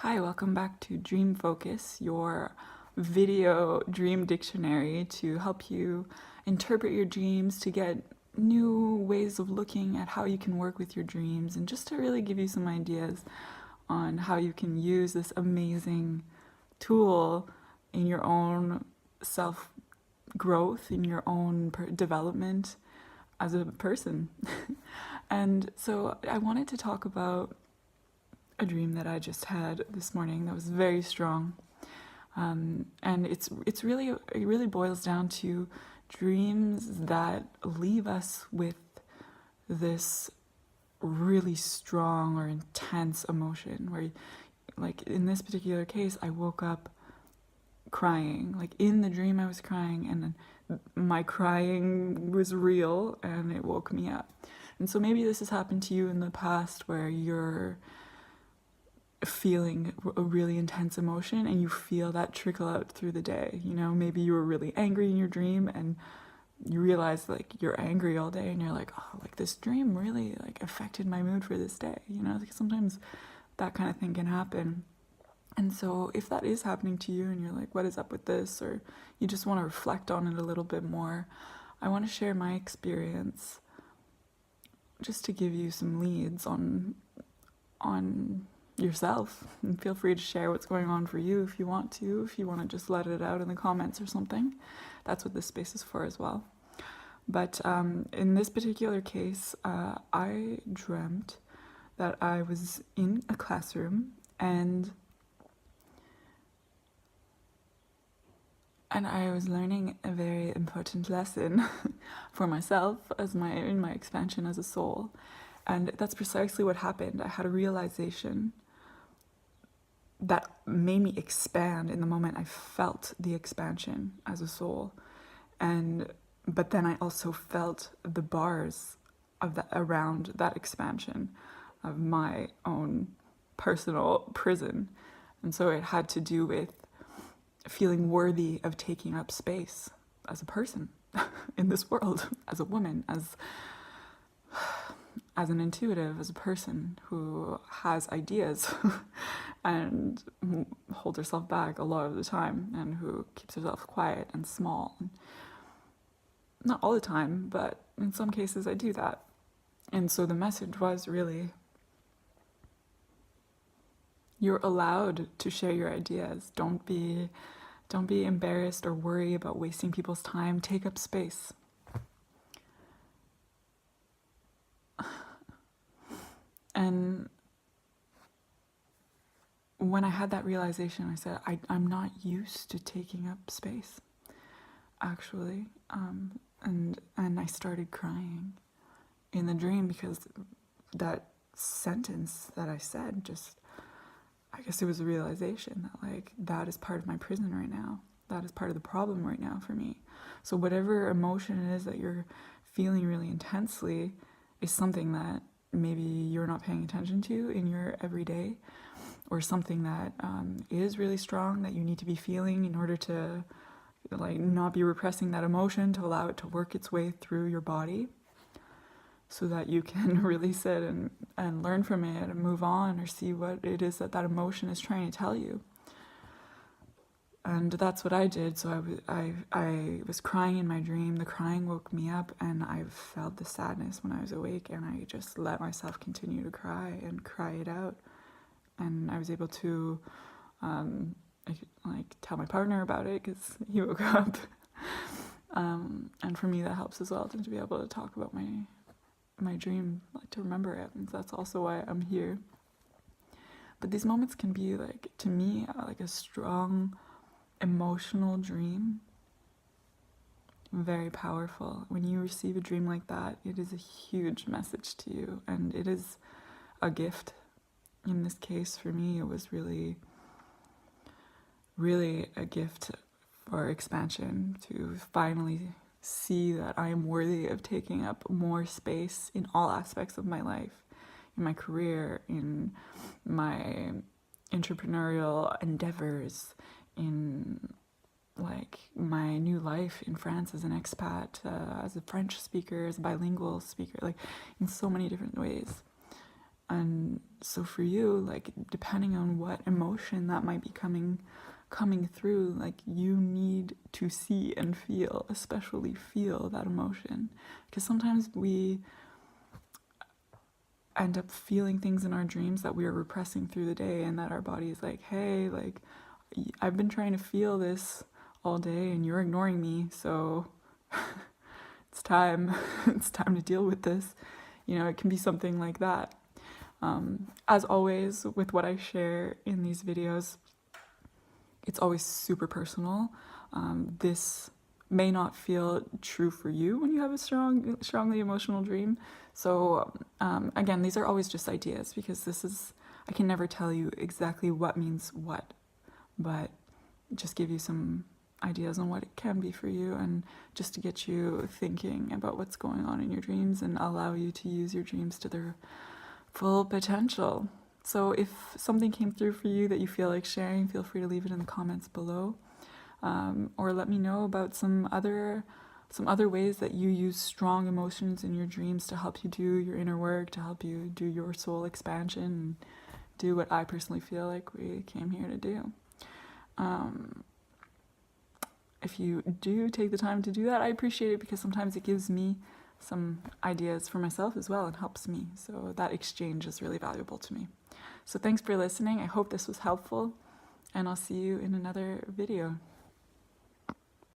Hi, welcome back to Dream Focus, your video dream dictionary to help you interpret your dreams, to get new ways of looking at how you can work with your dreams, and just to really give you some ideas on how you can use this amazing tool in your own self growth, in your own development as a person. And so I wanted to talk about a dream that I just had this morning that was very strong, and it really boils down to dreams that leave us with this really strong or intense emotion. Where, like in this particular case, I woke up crying. Like in the dream, I was crying, and my crying was real, and it woke me up. And so maybe this has happened to you in the past, where you're feeling a really intense emotion and you feel that trickle out through the day. You know, maybe you were really angry in your dream and you realize like you're angry all day and you're like, oh, like this dream really like affected my mood for this day. You know, like sometimes that kind of thing can happen. And so if that is happening to you and you're like, what is up with this? Or you just want to reflect on it a little bit more, I want to share my experience just to give you some leads on yourself, and feel free to share what's going on for you if you want to just let it out in the comments or something. That's what this space is for as well. But in this particular case, I dreamt that I was in a classroom and I was learning a very important lesson for myself in my expansion as a soul. And that's precisely what happened. I had a realization that made me expand in the moment I felt the expansion as a soul. But then I also felt the bars of around that expansion of my own personal prison. And so it had to do with feeling worthy of taking up space as a person in this world, as a woman, as an intuitive, as a person who has ideas and holds herself back a lot of the time, and who keeps herself quiet and small. Not all the time, but in some cases I do that. And so the message was really, you're allowed to share your ideas. Don't be embarrassed or worry about wasting people's time. Take up space. And when I had that realization, I said, I'm not used to taking up space, actually. And I started crying in the dream because that sentence that I said just, I guess it was a realization that like, that is part of my prison right now. That is part of the problem right now for me. So whatever emotion it is that you're feeling really intensely is something that maybe you're not paying attention to in your everyday, or something that is really strong that you need to be feeling in order to like not be repressing that emotion, to allow it to work its way through your body so that you can release it and learn from it and move on, or see what it is that emotion is trying to tell you. And that's what I did. So I was crying in my dream. The crying woke me up, and I felt the sadness when I was awake, and I just let myself continue to cry and cry it out. And I was able to tell my partner about it because he woke up. And for me that helps as well, to be able to talk about my dream, like to remember it. And that's also why I'm here. But these moments can be like, to me, like a strong emotional dream. Very powerful. When you receive a dream like that, it is a huge message to you, and it is a gift. In this case, for me, it was really, really a gift for expansion, to finally see that I am worthy of taking up more space in all aspects of my life, in my career, in my entrepreneurial endeavors, in like my new life in France as an expat, as a French speaker, as a bilingual speaker, like in so many different ways. And so for you, like, depending on what emotion that might be coming through, like, you need to see and feel, especially feel that emotion, because sometimes we end up feeling things in our dreams that we are repressing through the day, and that our body is like, hey, like, I've been trying to feel this all day and you're ignoring me, so it's time. It's time to deal with this. You know, it can be something like that. As always, with what I share in these videos, it's always super personal. This may not feel true for you when you have a strongly emotional dream. So again, these are always just ideas, because I can never tell you exactly what means what, but just give you some ideas on what it can be for you, and just to get you thinking about what's going on in your dreams and allow you to use your dreams to their full potential. So if something came through for you that you feel like sharing, feel free to leave it in the comments below, or let me know about some other ways that you use strong emotions in your dreams to help you do your inner work, to help you do your soul expansion, and do what I personally feel like we came here to do. If you do take the time to do that, I appreciate it, because sometimes it gives me some ideas for myself as well and helps me. So that exchange is really valuable to me. So thanks for listening. I hope this was helpful, and I'll see you in another video.